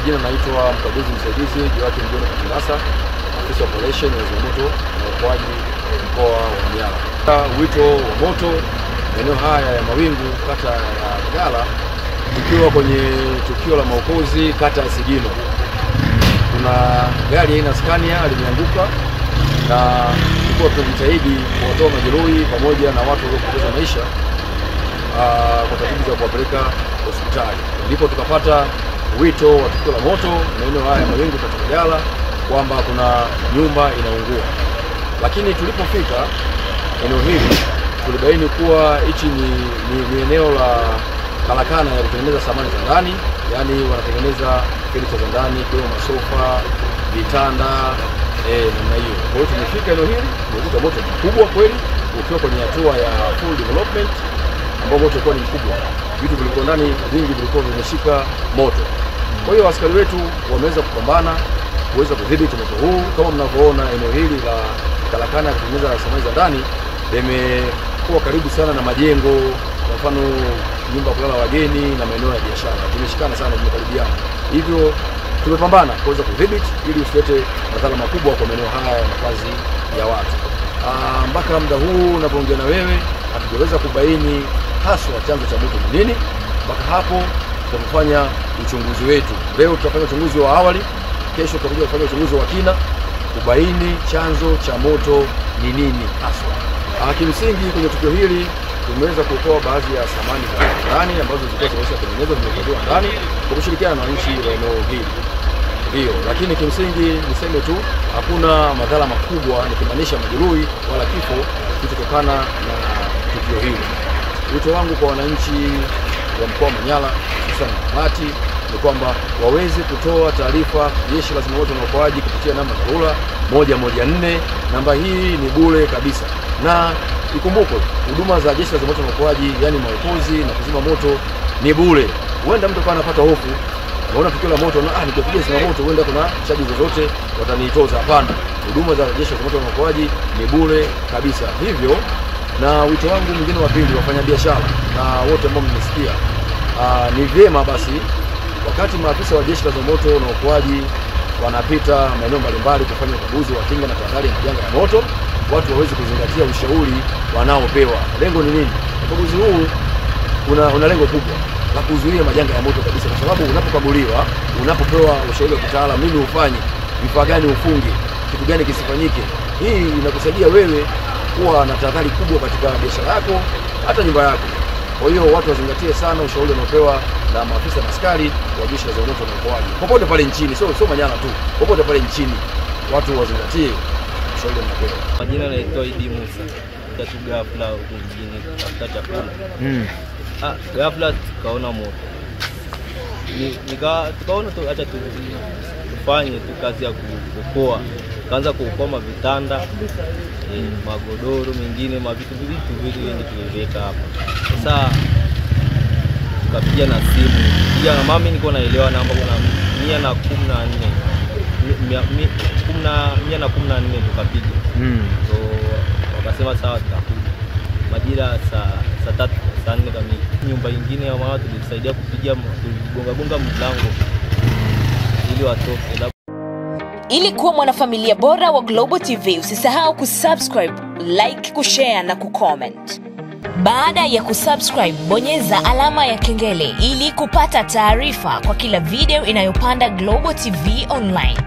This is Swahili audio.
majina naitwa mkaguzi msaidizi Joakim John Katilasa, afisa operation ya zimamoto na uokoaji mkoa wa Manyara. Wito wa moto maeneo haya ya Mawingu, kata ya Ngala, tukiwa kwenye tukio la maokozi kata ya Sigino. Kuna gari aina Scania limeanguka na tulikuwa tunajitahidi kuwatoa majeruhi pamoja na watu waliopoteza maisha kwa taratibu za kuwapeleka hospitali. Ndipo tukapata wito wa tukio la moto maeneo haya ya Mawingu katika Ngala kwamba kuna nyumba inaungua. Lakini tulipofika eneo hili tulibaini kuwa hichi ni eneo la karakana ya kutengeneza samani za ndani, yani wanatengeneza furniture za ndani kwa masofa, vitanda namna hiyo. Kwa hiyo tumefika eneo hili, tumekuta moto mkubwa kweli ukiwa kwenye hatua ya full development, ambao moto ulikuwa ni mkubwa. Vitu vilikuwa ndani vingi vilikuwa vimeshika moto. Kwa hiyo askari wetu wameweza kupambana kuweza kudhibiti moto huu. Kama mnavyoona, eneo hili la karakana ya kutengeneza samani za ndani limekuwa karibu sana na majengo, kwa mfano nyumba ya kulala wageni na maeneo ya biashara. Tumeshikana sana, tumekaribiana. Hivyo tumepambana kuweza kudhibiti ili usilete madhara makubwa kwa maeneo haya ya makazi ya watu. Mpaka muda huu unapoongea na wewe hatujaweza kubaini haswa chanzo cha moto ni nini. Mpaka hapo tutafanya uchunguzi wetu. Leo tutafanya uchunguzi wa awali, kesho tutakuja kufanya uchunguzi wa kina kubaini chanzo cha moto ni nini haswa. Kimsingi kwenye tukio hili tumeweza kuokoa baadhi ya samani za ndani ambazo zilikuwa zimeshatengenezwa zimehifadhiwa ndani kwa kushirikiana na wananchi wa eneo hili. Ndio, lakini kimsingi niseme tu hakuna madhara makubwa, nikimaanisha majeruhi wala kifo kutokana na tukio hili. Wito wangu kwa wananchi wa mkoa wa Manyara hususan Kamati ni kwamba waweze kutoa taarifa Jeshi la Zimamoto na Uokoaji kupitia namba dharura 114. Namba hii ni bure kabisa, na ikumbukwe huduma za Jeshi la Zimamoto na Uokoaji, yani maokozi na kuzima moto, ni bure. Huenda mtu kana anapata hofu, naona tukio la moto na nikipiga zimamoto huenda kuna chaji zozote wataniitoza. Hapana, huduma za Jeshi la Zimamoto na Uokoaji ni bure kabisa. Hivyo na wito wangu mwingine wa pili, wafanyabiashara na wote ambao mnisikia, ni vyema basi wakati maafisa wa Jeshi la Zimamoto na Uokoaji wanapita maeneo mbalimbali kufanya ukaguzi wa kinga na tahadhari ya majanga ya moto, watu waweze kuzingatia ushauri wanaopewa. Lengo ni nini? Ukaguzi huu una lengo kubwa la kuzuia majanga ya moto kabisa, kwa sababu unapokaguliwa, unapopewa ushauri wa kitaalamu, nini ufanye, vifaa gani ufunge, kitu gani kisifanyike, hii inakusaidia wewe kuwa na tahadhari kubwa katika biashara yako, hata nyumba yako. Kwa hiyo watu wazingatie sana ushauri unaopewa na maafisa na askari wa Jeshi la Zimamoto na Uokoaji popote pale nchini, sio Manyara tu, popote pale nchini watu wazingatie ushauri unaopewa. Majina naitwa Idi Musa. Tatu ghafla huko mjini kutafuta chakula. Ghafla tukaona moto. Tukaona tu acha tufanye tu kazi ya kuokoa. Kaanza kuokoa vitanda, magodoro mengine, vitu vingi tuliweka hapa. Sasa tukapiga na simu. Pia na mami niko naelewa namba kuna 114 tukapiga. So wakasema sawa, tutakuja. Majira saa 3 saa 4 kamili. Nyumba nyingine ya mama tulisaidia kupiga gonga mlango ili watoke. Ili kuwa mwanafamilia bora wa Global TV, usisahau kusubscribe, like, kushare na kucomment. Baada ya kusubscribe, bonyeza alama ya kengele ili kupata taarifa kwa kila video inayopanda Global TV Online.